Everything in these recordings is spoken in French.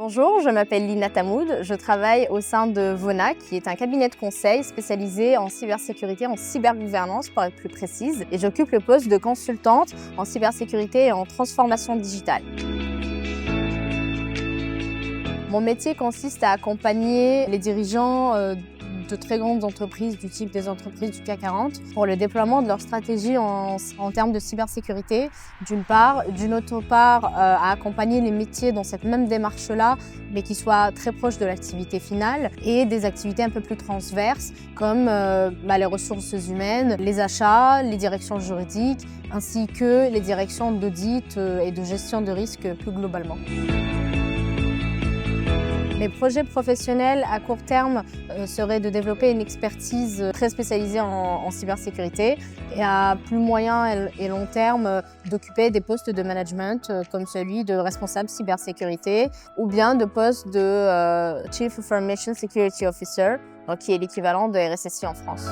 Bonjour, je m'appelle Lina Tamoud, je travaille au sein de Vona, qui est un cabinet de conseil spécialisé en cybersécurité, en cybergouvernance pour être plus précise, et j'occupe le poste de consultante en cybersécurité et en transformation digitale. Mon métier consiste à accompagner les dirigeants de très grandes entreprises du type des entreprises du CAC 40 pour le déploiement de leur stratégie en termes de cybersécurité d'une part, d'une autre part à accompagner les métiers dans cette même démarche-là mais qui soient très proches de l'activité finale et des activités un peu plus transverses comme les ressources humaines, les achats, les directions juridiques ainsi que les directions d'audit et de gestion de risque plus globalement. Mes projets professionnels à court terme seraient de développer une expertise très spécialisée en cybersécurité et à plus moyen et long terme d'occuper des postes de management comme celui de responsable cybersécurité ou bien de poste de Chief Information Security Officer, qui est l'équivalent de RSSI en France.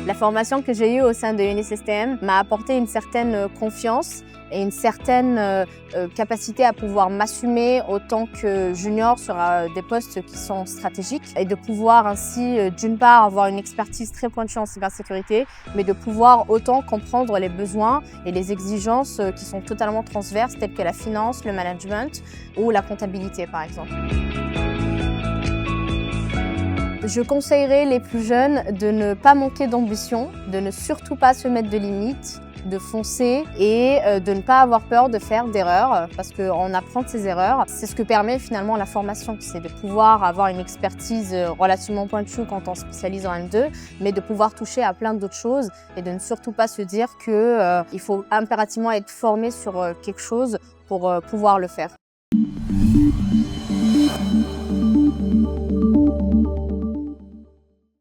La formation que j'ai eue au sein de UniSystM m'a apporté une certaine confiance et une certaine capacité à pouvoir m'assumer autant que junior sur des postes qui sont stratégiques et de pouvoir ainsi, d'une part, avoir une expertise très pointue en cybersécurité, mais de pouvoir autant comprendre les besoins et les exigences qui sont totalement transverses, telles que la finance, le management ou la comptabilité, par exemple. Je conseillerais les plus jeunes de ne pas manquer d'ambition, de ne surtout pas se mettre de limites, de foncer et de ne pas avoir peur de faire d'erreurs parce qu'on apprend de ses erreurs. C'est ce que permet finalement la formation, c'est de pouvoir avoir une expertise relativement pointue quand on se spécialise en M2, mais de pouvoir toucher à plein d'autres choses et de ne surtout pas se dire qu'il faut impérativement être formé sur quelque chose pour pouvoir le faire.